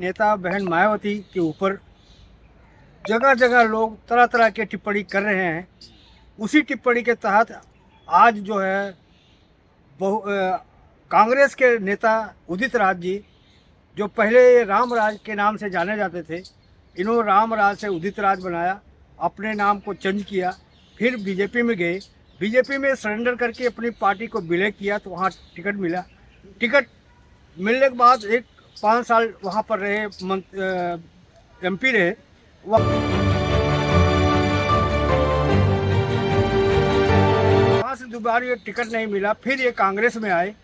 नेता बहन मायावती के ऊपर जगह जगह लोग तरह तरह की टिप्पणी कर रहे हैं। उसी टिप्पणी के तहत आज जो है कांग्रेस के नेता उदित राज जी, जो पहले रामराज के नाम से जाने जाते थे, इन्होंने रामराज से उदित राज बनाया, अपने नाम को चेंज किया। फिर बीजेपी में गए, बीजेपी में सरेंडर करके अपनी पार्टी को विलय किया तो वहाँ टिकट मिला। टिकट मिलने के बाद 5 साल वहाँ पर रहे, MP रहे। वहाँ से दोबारा ये टिकट नहीं मिला, फिर ये कांग्रेस में आए।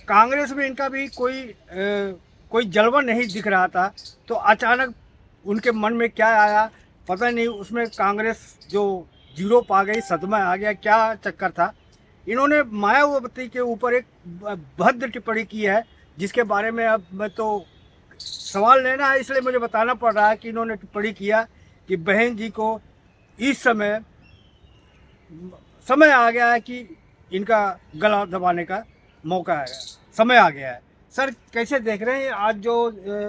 कांग्रेस में इनका भी कोई जलवा नहीं दिख रहा था, तो अचानक उनके मन में क्या आया पता नहीं, उसमें कांग्रेस जो जीरो पा गई, सदमा आ गया, क्या चक्कर था। इन्होंने मायावती के ऊपर एक भद्र टिप्पणी की है, जिसके बारे में अब मैं तो सवाल लेना है, इसलिए मुझे बताना पड़ रहा है कि इन्होंने टिप्पणी किया कि बहन जी को इस समय आ गया है कि इनका गला दबाने का मौका है, समय आ गया है। सर कैसे देख रहे हैं आज जो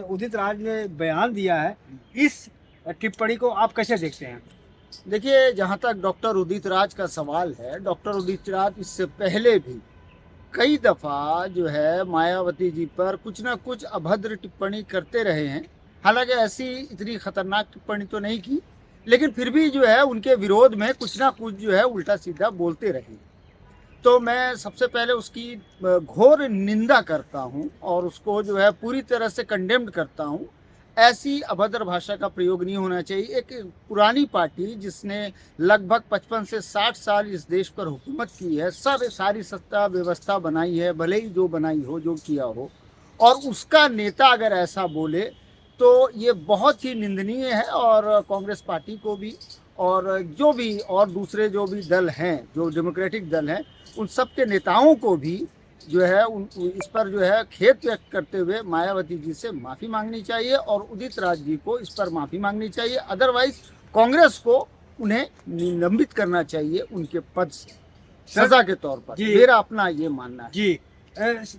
उदित राज ने बयान दिया है, इस टिप्पणी को आप कैसे देखते हैं? देखिए, जहाँ तक डॉक्टर उदित राज का सवाल है, डॉक्टर उदित राज इससे पहले भी कई दफ़ा जो है मायावती जी पर कुछ ना कुछ अभद्र टिप्पणी करते रहे हैं। हालांकि ऐसी इतनी खतरनाक टिप्पणी तो नहीं की, लेकिन फिर भी जो है उनके विरोध में कुछ ना कुछ जो है उल्टा सीधा बोलते रहे। तो मैं सबसे पहले उसकी घोर निंदा करता हूं और उसको जो है पूरी तरह से कंडेम्ड करता हूं। ऐसी अभद्र भाषा का प्रयोग नहीं होना चाहिए। एक पुरानी पार्टी जिसने लगभग 55 से 60 साल इस देश पर हुकूमत की है, सारी सत्ता व्यवस्था बनाई है, भले ही जो बनाई हो, जो किया हो, और उसका नेता अगर ऐसा बोले तो ये बहुत ही निंदनीय है। और कांग्रेस पार्टी को भी और जो भी और दूसरे जो भी दल हैं, जो डेमोक्रेटिक दल हैं, उन सब के नेताओं को भी जो है इस पर जो है खेद व्यक्त करते हुए मायावती जी से माफ़ी मांगनी चाहिए और उदित राज जी को इस पर माफ़ी मांगनी चाहिए। अदरवाइज कांग्रेस को उन्हें निलंबित करना चाहिए उनके पद से सजा के तौर पर। मेरा अपना ये मानना है जी।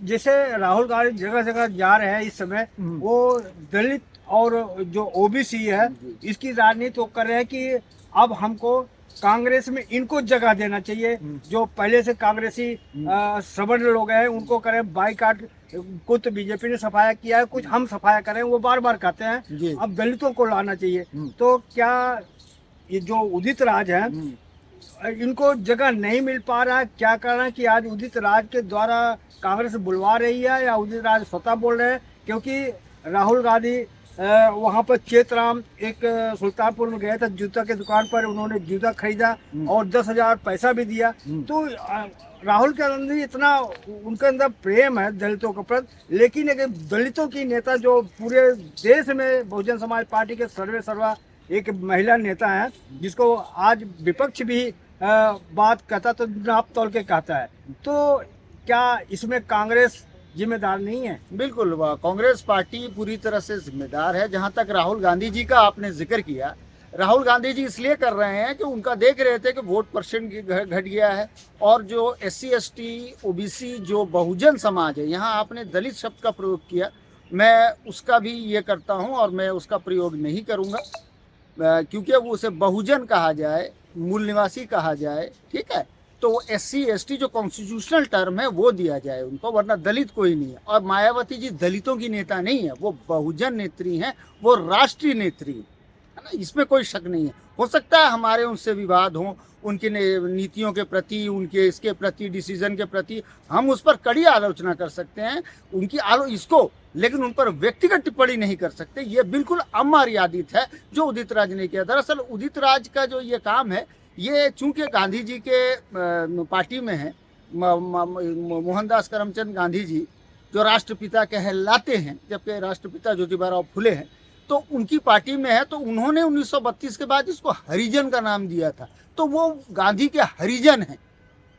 जैसे राहुल गांधी जगह जगह जा रहे हैं इस समय, वो दलित और जो OBC है इसकी राजनीति वो कर रहे हैं कि अब हमको कांग्रेस में इनको जगह देना चाहिए। जो पहले से कांग्रेसी सवर्ण लोग हैं उनको करें बाईकाट। कुछ तो बीजेपी ने सफाया किया है, कुछ हम सफाया करें, वो बार बार कहते हैं अब दलितों को लाना चाहिए। तो क्या ये जो उदित राज है इनको जगह नहीं मिल पा रहा है? क्या करना है कि आज उदित राज के द्वारा कांग्रेस बुलवा रही है या उदित राज स्वतः बोल रहे हैं? क्योंकि राहुल गांधी वहाँ पर चेतराम एक सुल्तानपुर में गया था, जूता की दुकान पर उन्होंने जूता खरीदा और 10,000 पैसा भी दिया। तो राहुल गांधी इतना उनके अंदर प्रेम है दलितों के प्रति, लेकिन एक दलितों की नेता जो पूरे देश में बहुजन समाज पार्टी के सर्वा एक महिला नेता है, जिसको आज विपक्ष भी बात कहता तो नाप तोल के कहता है, तो क्या इसमें कांग्रेस जिम्मेदार नहीं है? बिल्कुल, कांग्रेस पार्टी पूरी तरह से जिम्मेदार है। जहां तक राहुल गांधी जी का आपने जिक्र किया, राहुल गांधी जी इसलिए कर रहे हैं कि उनका देख रहे थे कि वोट परसेंट घट गया है और जो SC ST OBC जो बहुजन समाज है, यहाँ आपने दलित शब्द का प्रयोग किया, मैं उसका भी ये करता हूँ और मैं उसका प्रयोग नहीं करूँगा, क्योंकि वो उसे बहुजन कहा जाए, मूल निवासी कहा जाए, ठीक है, तो SC ST जो कॉन्स्टिट्यूशनल टर्म है वो दिया जाए उनको, वरना दलित कोई नहीं है। और मायावती जी दलितों की नेता नहीं है, वो बहुजन नेत्री हैं, वो राष्ट्रीय नेत्री है ना, इसमें कोई शक नहीं है। हो सकता है हमारे उनसे विवाद हों, उनकी नीतियों के प्रति, उनके इसके प्रति, डिसीजन के प्रति, हम उस पर कड़ी आलोचना कर सकते हैं उनकी लेकिन उन पर व्यक्तिगत टिप्पणी नहीं कर सकते। ये बिल्कुल अमर्यादित है जो उदित राज ने किया। दरअसल उदित राज का जो ये काम है, ये चूंकि गांधी जी के पार्टी में है, मोहनदास करमचंद गांधी जी जो राष्ट्रपिता कहलाते हैं, जबकि राष्ट्रपिता ज्योतिबा फुले हैं, तो उनकी पार्टी में है, तो उन्होंने 1932 के बाद इसको हरिजन का नाम दिया था, तो वो गांधी के हरिजन हैं।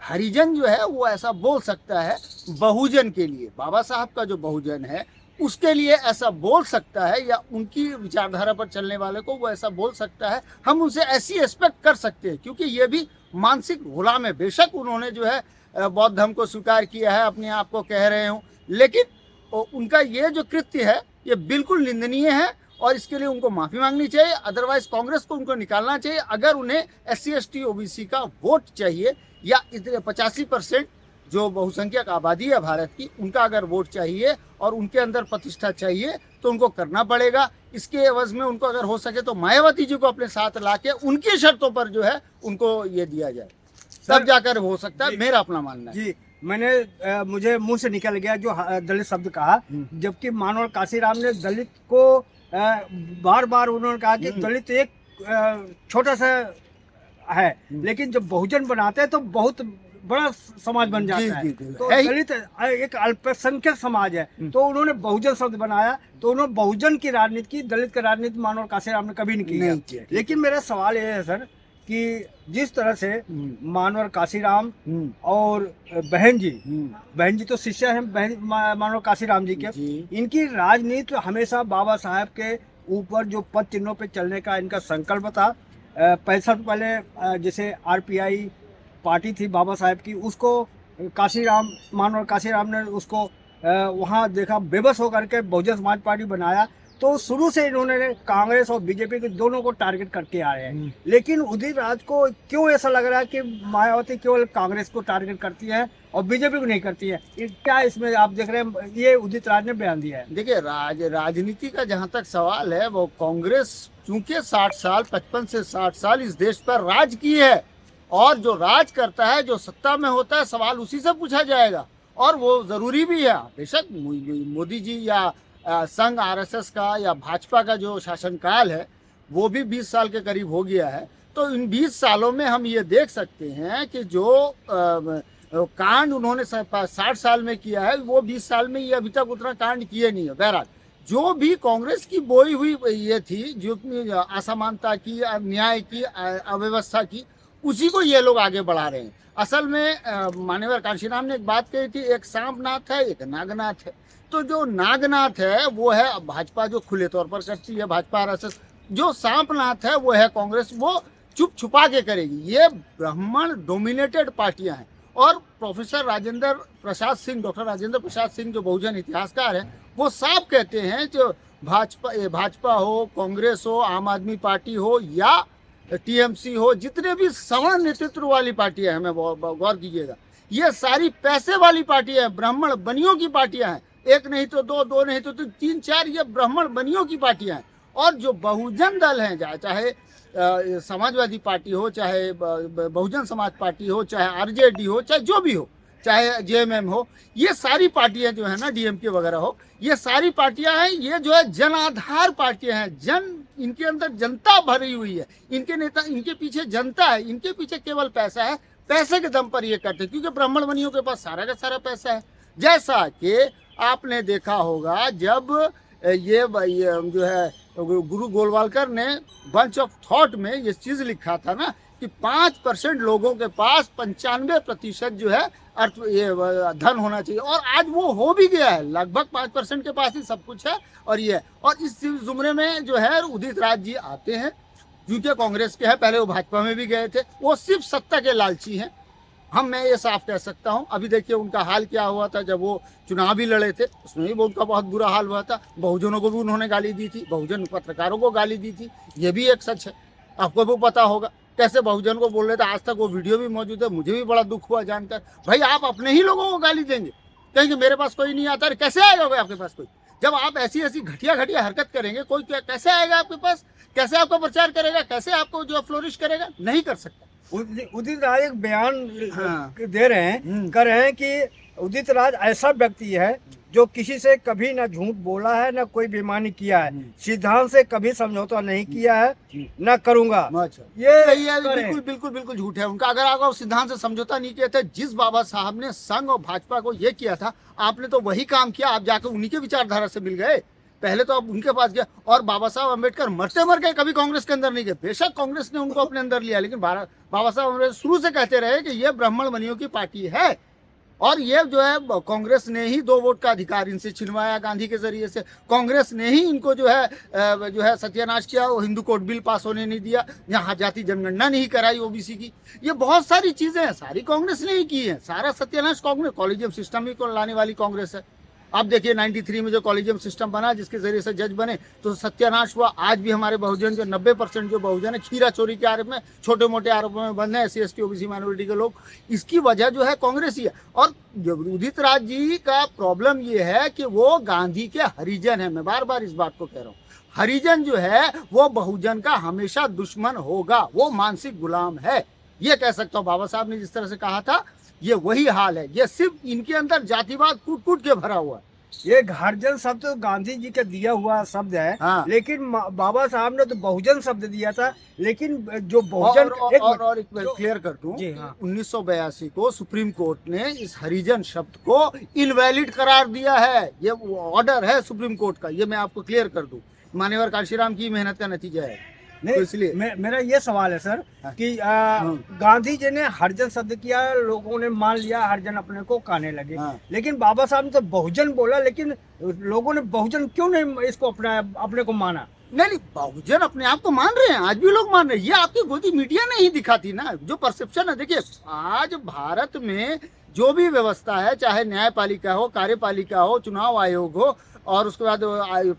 हरिजन जो है वो ऐसा बोल सकता है बहुजन के लिए, बाबा साहब का जो बहुजन है उसके लिए ऐसा बोल सकता है, या उनकी विचारधारा पर चलने वाले को वो ऐसा बोल सकता है। हम उनसे ऐसी एक्सपेक्ट कर सकते हैं, क्योंकि ये भी मानसिक गुलाम है। बेशक उन्होंने जो है बौद्ध धर्म को स्वीकार किया है, अपने आप को कह रहे हो, लेकिन उनका ये जो कृत्य है ये बिल्कुल निंदनीय है और इसके लिए उनको माफी मांगनी चाहिए। अदरवाइज कांग्रेस को उनको निकालना चाहिए। अगर उन्हें SC ST OBC का वोट चाहिए या 85% जो बहुसंख्यक आबादी है भारत की, उनका अगर वोट चाहिए और उनके अंदर प्रतिष्ठा चाहिए तो उनको करना पड़ेगा। इसके एवज में उनको अगर हो सके तो मायावती जी को अपने साथ लाके उनकी शर्तों पर जो है उनको ये दिया जाए, तब जाकर हो सकता है, मेरा अपना मानना है। जी, मैंने मुझे मुंह से निकल गया जो दलित शब्द कहा, जबकि मानव काशीराम ने दलित को बार बार उन्होंने कहा कि दलित एक छोटा सा है, लेकिन जब बहुजन बनाते हैं तो बहुत बड़ा समाज बन जाता है। तो दलित एक अल्पसंख्यक समाज है, तो उन्होंने बहुजन शब्द बनाया, तो उन्होंने बहुजन की राजनीति की, दलित की राजनीति मानव काशीराम ने कभी नहीं की। लेकिन मेरा सवाल ये है सर कि जिस तरह से मानव काशीराम और बहन जी तो शिष्य हैं मानव काशीराम जी के, इनकी राजनीति हमेशा बाबा साहब के ऊपर जो पद चिन्हों पे चलने का इनका संकल्प था। 65 पहले जैसे RPI पार्टी थी बाबा साहब की, उसको मानव काशीराम ने उसको वहाँ देखा, बेबस होकर के बहुजन समाज पार्टी बनाया। तो शुरू से इन्होंने कांग्रेस और बीजेपी के दोनों को टारगेट करके आ रहे हैं। लेकिन उदित राज को क्यों ऐसा लग रहा है कि मायावती केवल कांग्रेस को टारगेट करती है और बीजेपी को नहीं करती है? क्या इसमें आप देख रहे हैं, ये उदित राज ने बयान दिया है। देखिए, राजनीति का जहाँ तक सवाल है, वो कांग्रेस चूंकि 60 साल 55 से 60 साल इस देश पर राज की है, और जो राज करता है, जो सत्ता में होता है, सवाल उसी से पूछा जाएगा, और वो जरूरी भी है। बेशक मोदी जी या संघ RSS का या भाजपा का जो शासनकाल है वो भी 20 साल के करीब हो गया है। तो इन 20 सालों में हम ये देख सकते हैं कि जो कांड उन्होंने 60 साल में किया है, वो 20 साल में ये अभी तक उतना कांड किए नहीं है। बहरहाल जो भी कांग्रेस की बोई हुई ये थी, जो असमानता की, न्याय की, अव्यवस्था की, उसी को ये लोग आगे बढ़ा रहे हैं। असल में माननीय काशीराम ने एक बात कही थी, एक सांपनाथ है, एक नागनाथ है। तो जो नागनाथ है वो है भाजपा, जो खुले तौर पर करती है भाजपा RSS। जो सांपनाथ है वो है कांग्रेस, वो चुप छुपा के करेगी। ये ब्राह्मण डोमिनेटेड पार्टियां हैं। और प्रोफेसर डॉक्टर राजेंद्र प्रसाद सिंह जो बहुजन इतिहासकार हैं, वो साफ कहते हैं जो भाजपा हो, कांग्रेस हो, आम आदमी पार्टी हो या TMC हो, जितने भी सवर्ण नेतृत्व वाली पार्टियां हैं, हमें गौर कीजिएगा, ये सारी पैसे वाली पार्टियां हैं, ब्राह्मण बनियों की पार्टियां हैं। एक नहीं तो दो नहीं तो 3 4 ये ब्राह्मण बनियों की पार्टियां हैं। और जो बहुजन दल हैं, चाहे समाजवादी पार्टी हो, चाहे बहुजन समाज पार्टी हो, चाहे RJD हो, चाहे जो भी हो, चाहे JMM हो, ये सारी पार्टियां जो है ना, DMK वगैरह हो, ये सारी पार्टियां हैं, ये जो है जन आधार पार्टियां हैं। इनके अंदर जनता भरी हुई है, इनके नेता, इनके पीछे जनता है, इनके पीछे केवल पैसा है। पैसे के दम पर ये करते हैं, क्योंकि ब्राह्मण बनियों के पास सारा का सारा पैसा है। जैसा कि आपने देखा होगा, जब ये जो है गुरु गोलवालकर ने बंच ऑफ थॉट में ये चीज़ लिखा था ना कि 5% लोगों के पास 95% जो है ये धन होना चाहिए, और आज वो हो भी गया है। लगभग 5% के पास ही सब कुछ है। और ये और इस जुमरे में जो है उदित राज जी आते हैं, क्योंकि कांग्रेस के हैं, पहले वो भाजपा में भी गए थे। वो सिर्फ सत्ता के लालची हैं, मैं ये साफ कह सकता हूँ। अभी देखिए उनका हाल क्या हुआ था, जब वो चुनाव भी लड़े थे, उसमें भी उनका बहुत बुरा हाल हुआ था। बहुजनों को भी उन्होंने गाली दी थी, बहुजन पत्रकारों को गाली दी थी, ये भी एक सच है, आपको भी पता होगा कैसे बहुजन को बोल रहे थे। आज तक वो वीडियो भी मौजूद है, मुझे भी बड़ा दुख हुआ जानकर। भाई, आप अपने ही लोगों को गाली देंगे, कहेंगे मेरे पास कोई नहीं आता। कैसे आएगा आपके पास कोई? जब आप ऐसी घटिया हरकत करेंगे, कोई कैसे आएगा आपके पास? कैसे आपका प्रचार करेगा? कैसे आपको जो फ्लोरिश करेगा? नहीं कर सकता। उदित राज एक बयान दे रहे हैं, कर रहे हैं कि उदित राज ऐसा व्यक्ति है जो किसी से कभी ना झूठ बोला है, ना कोई बेईमानी किया है, सिद्धांत से कभी समझौता नहीं किया है, ना करूंगा। ये बिल्कुल झूठ है उनका। अगर आप सिद्धांत से समझौता नहीं किया था, जिस बाबा साहब ने संघ और भाजपा को ये किया था, आपने तो वही काम किया। आप जाकर उन्हीं के विचारधारा से मिल गए, पहले तो आप उनके पास गए। और बाबा साहब अम्बेडकर मरते मर गए, कभी कांग्रेस के अंदर नहीं गए। बेशक कांग्रेस ने उनको अपने अंदर लिया, लेकिन बाबा साहब अम्बेडकर शुरू से कहते रहे कि ये ब्राह्मण बनियों की पार्टी है, और ये जो है कांग्रेस ने ही 2 वोट का अधिकार इनसे छिनवाया गांधी के जरिए से। कांग्रेस ने ही इनको जो है सत्यानाश किया, वो हिंदू कोड बिल पास होने नहीं दिया, यहाँ जाति जनगणना नहीं कराई OBC की। ये बहुत सारी चीजें हैं, सारी कांग्रेस ने ही की है। सारा सत्यानाश कांग्रेस, कॉलेजियम सिस्टम ही को लाने वाली कांग्रेस है। अब देखिए 93 में जो कॉलेजियम सिस्टम बना जिसके जरिए से जज बने तो सत्यानाश हुआ। आज भी हमारे बहुजन जो 90% जो बहुजन है खीरा चोरी के आरोप में, छोटे मोटे आरोपों में बंद है, SC ST OBC माइनॉरिटी के लोग। इसकी वजह जो है कांग्रेस ही है। और उदित राज जी का प्रॉब्लम ये है कि वो गांधी के हरिजन है। मैं बार बार इस बात को कह रहा हूँ, हरिजन जो है वो बहुजन का हमेशा दुश्मन होगा, वो मानसिक गुलाम है। ये कह सकता हूँ, बाबा साहब ने जिस तरह से कहा था ये वही हाल है। ये सिर्फ इनके अंदर जातिवाद कूट कूट के भरा हुआ है। ये हरिजन शब्द तो गांधी जी का दिया हुआ शब्द है। हाँ। लेकिन बाबा साहब ने तो बहुजन शब्द दिया था। लेकिन जो बहुजन और एक बार क्लियर कर दूं, जी हाँ। 1982 को सुप्रीम कोर्ट ने इस हरिजन शब्द को इनवैलिड करार दिया है। ये ऑर्डर है सुप्रीम कोर्ट का, ये मैं आपको क्लियर कर दूं। मान्यवर काशीराम की मेहनत का नतीजा है। नहीं, तो इसलिए मेरा ये सवाल है सर हाँ। कि गांधी जी ने हरिजन शब्द किया, लोगों ने मान लिया, हरिजन अपने को कहने लगे। हाँ। लेकिन बाबा साहब ने तो बहुजन बोला, लेकिन लोगों ने बहुजन क्यों नहीं इसको अपने को माना? नहीं, बहुजन अपने आप को मान रहे हैं, आज भी लोग मान रहे हैं। ये आपकी गोदी मीडिया नहीं दिखाती ना, जो परसेप्शन है। देखिए आज भारत में जो भी व्यवस्था है, चाहे न्यायपालिका हो, कार्यपालिका हो, चुनाव आयोग हो और उसके बाद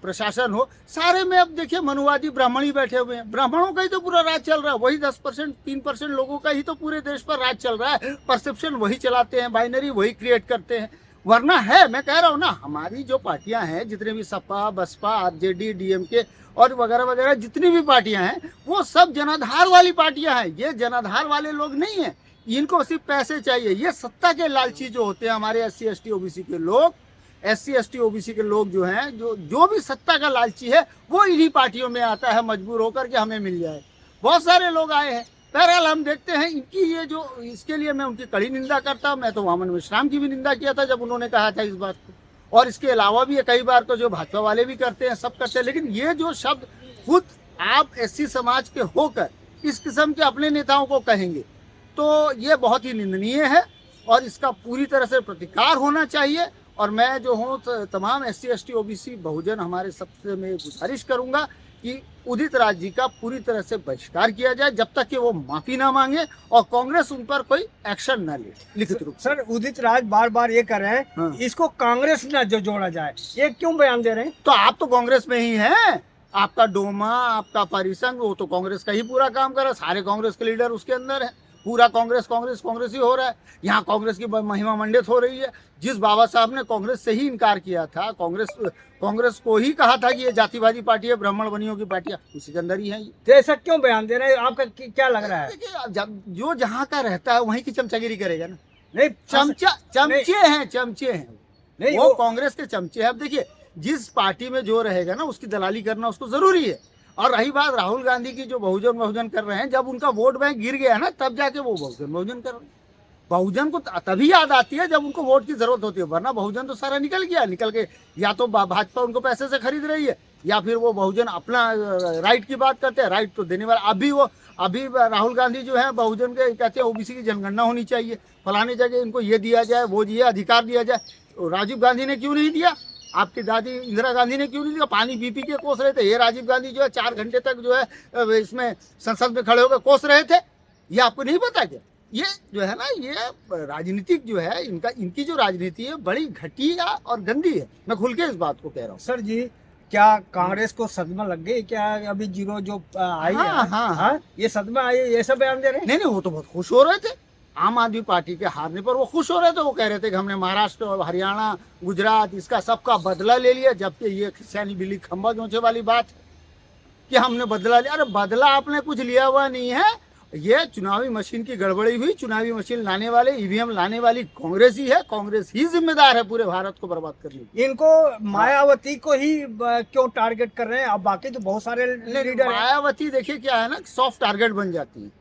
प्रशासन हो, सारे में अब देखिए मनुवादी ब्राह्मण ही बैठे हुए हैं। ब्राह्मणों का ही तो पूरा राज चल रहा है। वही 10% 3% लोगों का ही तो पूरे देश पर राज चल रहा है। परसेप्शन वही चलाते हैं, बाइनरी वही क्रिएट करते हैं। वरना है, मैं कह रहा हूँ ना, हमारी जो पार्टियां हैं, जितने भी सपा, बसपा, RJD, DMK और वगैरह वगैरह जितनी भी पार्टियां हैं, वो सब जनाधार वाली पार्टियां हैं। ये जनाधार वाले लोग नहीं हैं, इनको सिर्फ पैसे चाहिए। ये सत्ता के लालची जो होते हैं हमारे SC ST OBC के लोग, SC ST OBC के लोग जो हैं, जो भी सत्ता का लालची है, वो इन्हीं पार्टियों में आता है मजबूर होकर के हमें मिल जाए। बहुत सारे लोग आए हैं। बहरहाल हम देखते हैं इनकी ये जो, इसके लिए मैं उनकी कड़ी निंदा करता हूँ। मैं तो वामन मिश्राम की भी निंदा किया था जब उन्होंने कहा था इस बात को। और इसके अलावा भी कई बार तो जो भाजपा वाले भी करते हैं, सब करते हैं। लेकिन ये जो शब्द खुद आप SC समाज के होकर इस किस्म के अपने नेताओं को कहेंगे तो ये बहुत ही निंदनीय है और इसका पूरी तरह से प्रतिकार होना चाहिए। और मैं जो हूँ तमाम SC ST OBC बहुजन हमारे सबसे मैं गुजारिश करूँगा कि उदित राज जी का पूरी तरह से बहिष्कार किया जाए जब तक कि वो माफी ना मांगे और कांग्रेस उन पर कोई एक्शन न ले लिखित रूप से। सर उदित राज बार बार ये कर रहे हैं हाँ। इसको कांग्रेस न जो जोड़ा जाए, ये क्यों बयान दे रहे हैं? तो आप तो कांग्रेस में ही हैं। आपका डोमा, आपका परिसंघ, वो तो कांग्रेस का ही पूरा काम कर रहा है। सारे कांग्रेस के लीडर उसके अंदर है। पूरा कांग्रेस कांग्रेस कांग्रेस ही हो रहा है। यहाँ कांग्रेस की महिमा मंडित हो रही है। जिस बाबा साहब ने कांग्रेस से ही इनकार किया था, कांग्रेस को ही कहा था कि ये जातिवादी पार्टी है, ब्राह्मण बनियों की पार्टी है, उसी के अंदर ही है। तो ऐसा क्यों बयान दे रहे हैं? आपका क्या लग रहा है? देखिए जो जहाँ का रहता है वहीं की चमचागिरी करेगा ना। नहीं, चमचे हैं नहीं, वो कांग्रेस के चमचे हैं। अब देखिए जिस पार्टी में जो रहेगा ना उसकी दलाली करना उसको जरूरी है। और रही बात राहुल गांधी की, जो बहुजन कर रहे हैं, जब उनका वोट बैंक गिर गया ना तब जाके वो बहुजन कर रहे हैं। बहुजन को तभी याद आती है जब उनको वोट की जरूरत होती है, वरना बहुजन तो सारा निकल के या तो भाजपा उनको पैसे से खरीद रही है या फिर वो बहुजन अपना राइट की बात करते हैं। राइट तो देने वाला अभी राहुल गांधी जो है बहुजन के कहते हैं OBC की जनगणना होनी चाहिए, फलाने जगह इनको ये दिया जाए, वो दिया, अधिकार दिया जाए। राजीव गांधी ने क्यों नहीं दिया? आपकी दादी इंदिरा गांधी ने क्यों नहीं दिया? पानी पी के कोस रहे थे। ये राजीव गांधी जो है 4 घंटे तक जो है इसमें संसद में खड़े होकर कोस रहे थे। ये आपको नहीं पता क्या? ये जो है ना, ये राजनीतिक जो है इनकी जो राजनीति है बड़ी घटिया और गंदी है। मैं खुल के इस बात को कह रहा हूँ। सर जी, क्या कांग्रेस को सदमा लग गई क्या? अभी जीरो जो आई है, हाँ, ये सदमा आई, ये सब बयान दे रहे हैं? नहीं, वो तो बहुत खुश हो रहे थे। आम आदमी पार्टी के हारने पर वो खुश हो रहे थे। वो कह रहे थे कि हमने महाराष्ट्र और हरियाणा, गुजरात, इसका सबका बदला ले लिया। जबकि ये खिसियानी बिल्ली खंबा नोचे वाली बात कि हमने बदला लिया। अरे बदला आपने कुछ लिया हुआ नहीं है। ये चुनावी मशीन की गड़बड़ी हुई। चुनावी मशीन लाने वाले, EVM लाने वाली कांग्रेस ही है। कांग्रेस ही जिम्मेदार है पूरे भारत को बर्बाद करने की। इनको मायावती को ही क्यों टारगेट कर रहे हैं? अब बाकी तो बहुत सारे लीडर हैं। मायावती देखिए क्या है ना, सॉफ्ट टारगेट बन जाती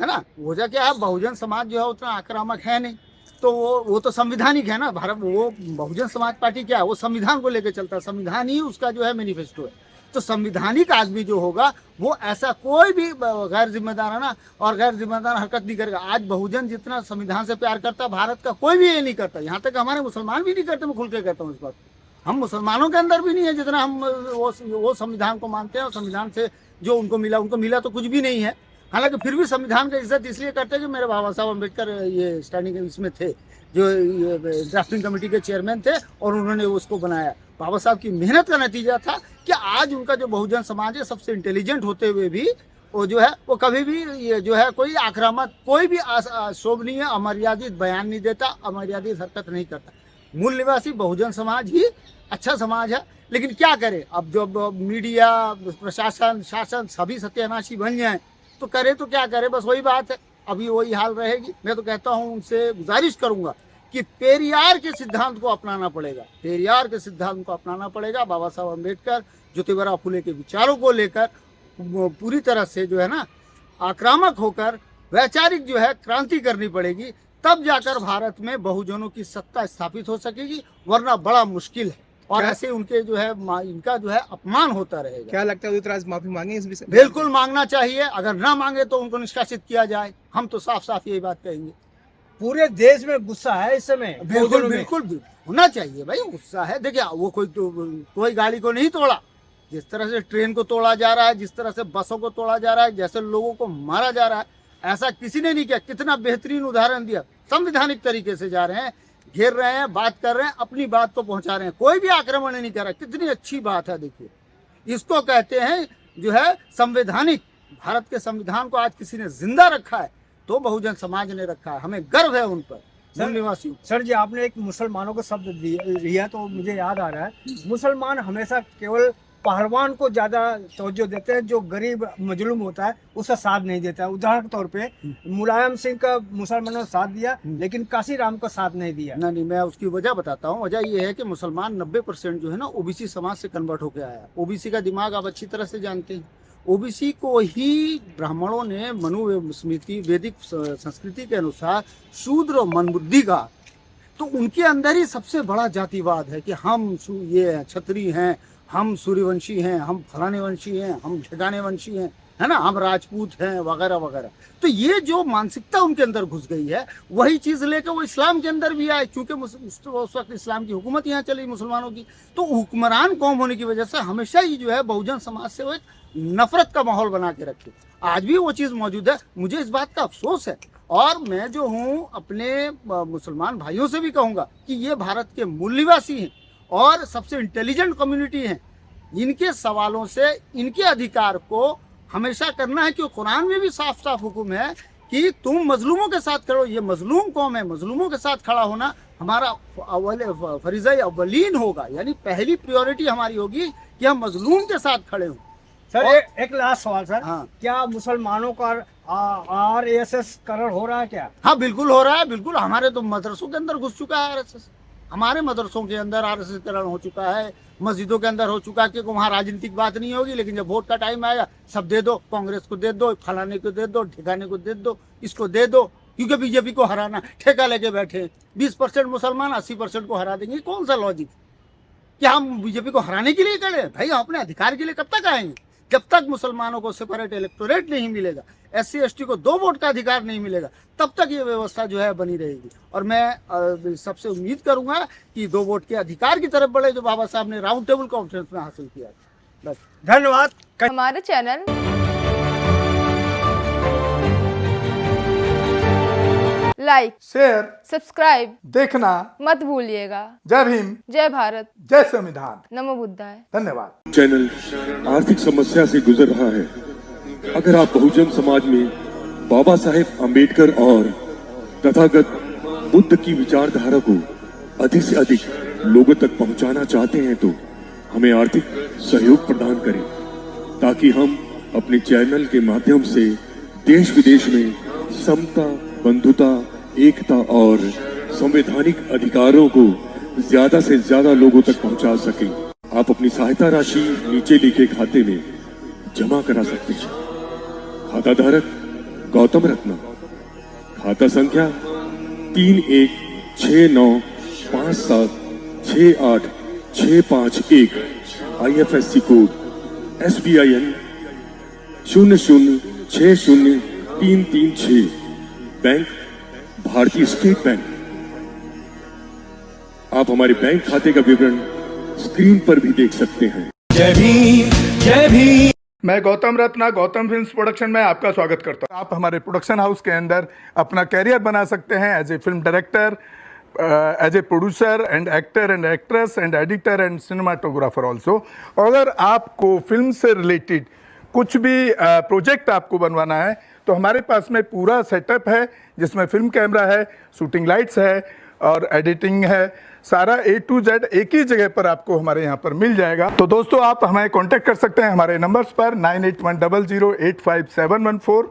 है ना। वजह क्या है, बहुजन समाज जो है उतना आक्रामक है नहीं, तो वो तो संविधानिक है ना। भारत, वो बहुजन समाज पार्टी क्या है, वो संविधान को लेकर चलता है। संविधान ही उसका जो है मैनिफेस्टो है। तो संविधानिक आदमी जो होगा वो ऐसा कोई भी गैर जिम्मेदाराना और गैर जिम्मेदार हरकत नहीं करेगा। आज बहुजन जितना संविधान से प्यार करता है, भारत का कोई भी ये नहीं करता। यहाँ तक हमारे मुसलमान भी नहीं करते। मैं खुल के कहता हूँ इस बात। हम मुसलमानों के अंदर भी नहीं है जितना हम वो संविधान को मानते हैं। और संविधान से जो उनको मिला तो कुछ भी नहीं है। हालांकि फिर भी संविधान का इज्जत इसलिए करते हैं कि मेरे बाबा साहब अम्बेडकर ये स्टैंडिंग इसमें थे, जो ड्राफ्टिंग कमेटी के चेयरमैन थे और उन्होंने उसको बनाया। बाबा साहब की मेहनत का नतीजा था कि आज उनका जो बहुजन समाज है सबसे इंटेलिजेंट होते हुए भी वो जो है वो कभी भी ये जो है कोई आक्रामक, कोई भी शोभनीय अमर्यादित बयान नहीं देता, अमर्यादित हरकत नहीं करता। मूल निवासी बहुजन समाज ही अच्छा समाज है। लेकिन क्या करें, अब जो मीडिया, प्रशासन, शासन सभी सत्यानाशी बन जाए तो करे तो क्या करे, बस वही बात है, अभी वही हाल रहेगी। मैं तो कहता हूँ, उनसे गुजारिश करूंगा कि पेरियार के सिद्धांत को अपनाना पड़ेगा, पेरियार के सिद्धांत को अपनाना पड़ेगा। बाबा साहब अम्बेडकर, ज्योतिबा फुले के विचारों को लेकर पूरी तरह से जो है ना आक्रामक होकर वैचारिक जो है क्रांति करनी पड़ेगी, तब जाकर भारत में बहुजनों की सत्ता स्थापित हो सकेगी, वरना बड़ा मुश्किल है। और ऐसे उनके जो है इनका जो है अपमान होता रहेगा। क्या लगता है उदित राज माफी मांगे इस विषय? बिल्कुल मांगना चाहिए, अगर ना मांगे तो उनको निष्कासित किया जाए। हम तो साफ साफ यही बात कहेंगे। पूरे देश में गुस्सा है इस समय, बिल्कुल बिल्कुल होना चाहिए भाई, गुस्सा है। देखिए वो कोई गाड़ी को नहीं तोड़ा, जिस तरह से ट्रेन को तोड़ा जा रहा है, जिस तरह से बसों को तोड़ा जा रहा है, जैसे लोगों को मारा जा रहा है, ऐसा किसी ने नहीं किया। कितना बेहतरीन उदाहरण दिया, संवैधानिक तरीके से जा रहे हैं, घेर रहे हैं, बात कर रहे हैं, अपनी बात को पहुंचा रहे हैं, कोई भी आक्रमण नहीं कर रहा। कितनी अच्छी बात है। देखिए, इसको कहते हैं जो है संवैधानिक। भारत के संविधान को आज किसी ने जिंदा रखा है तो बहुजन समाज ने रखा है। हमें गर्व है उन पर, मूल निवासियों। सर जी, आपने एक मुसलमानों को शब्द लिया तो मुझे याद आ रहा है, मुसलमान हमेशा केवल पहलवान को ज्यादा तवज्जो देते हैं, जो गरीब मजलूम होता है उसका साथ नहीं देता है। उदाहरण के तौर पे मुलायम सिंह का मुसलमानों ने साथ दिया, लेकिन काशीराम का साथ नहीं दिया। नहीं, मैं उसकी वजह बताता हूँ। वजह ये है कि मुसलमान 90% जो है ना ओबीसी समाज से कन्वर्ट होकर आया। ओबीसी का दिमाग आप अच्छी तरह से जानते हैं। ओबीसी को ही ब्राह्मणों ने मनुस्मृति, वैदिक संस्कृति के अनुसार शूद्र और मंदबुद्धि का, तो उनके अंदर ही सबसे बड़ा जातिवाद है कि हम ये क्षत्रिय हैं, हम सूर्यवंशी हैं, हम फलाने वंशी हैं, हम ठिकाने वंशी हैं, है ना, हम राजपूत हैं, वगैरह वगैरह। तो ये जो मानसिकता उनके अंदर घुस गई है, वही चीज़ लेकर वो इस्लाम के अंदर भी आए। क्योंकि उस वक्त इस्लाम की हुकूमत यहाँ चली मुसलमानों की, तो हुक्मरान कौम होने की वजह से हमेशा ही जो है बहुजन समाज से वो एक नफरत का माहौल बना के रखे। आज भी वो चीज़ मौजूद है। मुझे इस बात का अफसोस है, और मैं जो हूँ अपने मुसलमान भाइयों से भी कहूँगा कि ये भारत के मूल निवासी हैं और सबसे इंटेलिजेंट कम्युनिटी हैं। इनके सवालों से, इनके अधिकार को हमेशा करना है, क्योंकि कुरान में भी साफ साफ हुक्म है कि तुम मजलूमों के साथ खड़ो। ये मजलूम कौम है, मजलूमों के साथ खड़ा होना हमारा फरीज़ा अव्वलीन होगा, यानी पहली प्रायोरिटी हमारी होगी कि हम मजलूम के साथ खड़े हों। सर एक लास्ट सवाल सर, हाँ, क्या मुसलमानों का RSS करण हो रहा है क्या? हाँ बिल्कुल हो रहा है, बिल्कुल। हमारे तो मदरसों के अंदर घुस चुका है RSS। हमारे मदरसों के अंदर RSS करण हो चुका है, मस्जिदों के अंदर हो चुका है, क्योंकि वहाँ राजनीतिक बात नहीं होगी, लेकिन जब वोट का टाइम आएगा सब दे दो, कांग्रेस को दे दो, फलाने को दे दो, ठिकाने को दे दो, इसको दे दो, क्योंकि बीजेपी को हराना, ठेका लेके बैठे। 20% मुसलमान 80% को हरा देंगे। कौन सा लॉजिक? क्या हम बीजेपी को हराने के लिए खड़े? भाई हम अपने अधिकार के लिए कब तक आएंगे? जब तक मुसलमानों को सेपरेट इलेक्टोरेट नहीं मिलेगा, SC ST को 2 वोट का अधिकार नहीं मिलेगा, तब तक ये व्यवस्था जो है बनी रहेगी। और मैं सबसे उम्मीद करूंगा कि 2 वोट के अधिकार की तरफ बढ़े, जो बाबा साहब ने राउंड टेबल कॉन्फ्रेंस में हासिल किया। बस, धन्यवाद। हमारे चैनल लाइक, शेयर, सब्सक्राइब देखना मत भूलिएगा। जय भीम, जय भारत, जय संविधान। नमो बुद्धाय। धन्यवाद। चैनल आर्थिक समस्या से गुजर रहा है। अगर आप बहुजन समाज में बाबा साहेब अम्बेडकर और तथागत बुद्ध की विचारधारा को अधिक से अधिक लोगों तक पहुंचाना चाहते हैं तो हमें आर्थिक सहयोग प्रदान करें, ताकि हम अपने चैनल के माध्यम से देश विदेश में समता, बंधुता, एकता और संवैधानिक अधिकारों को ज्यादा से ज्यादा लोगों तक पहुंचा सकें। आप अपनी सहायता राशि नीचे लिखे खाते में जमा करा सकते हैं। खाता धारक गौतम रत्ना, खाता संख्या 316957686551, IFSC कोड SBIN 0060336, बैंक भारतीय स्टेट बैंक। आप हमारे बैंक खाते का विवरण स्क्रीन पर भी देख सकते हैं। जय भीम, जय भीम। मैं गौतम रत्ना गौतम फिल्म्स प्रोडक्शन में आपका स्वागत करता हूं। आप हमारे प्रोडक्शन हाउस के अंदर अपना कैरियर बना सकते हैं as a film director, as a producer and actor and actress and editor and cinematographer also. अगर आपको फिल्म से रिलेटेड कुछ भी प्रोजेक्ट आपको बनवाना है तो हमारे पास में पूरा सेटअप है, जिसमें फिल्म कैमरा है, शूटिंग लाइट्स है और एडिटिंग है। सारा A to Z एक ही जगह पर आपको हमारे यहाँ पर मिल जाएगा। तो दोस्तों आप हमें कांटेक्ट कर सकते हैं हमारे नंबर्स पर 9810085714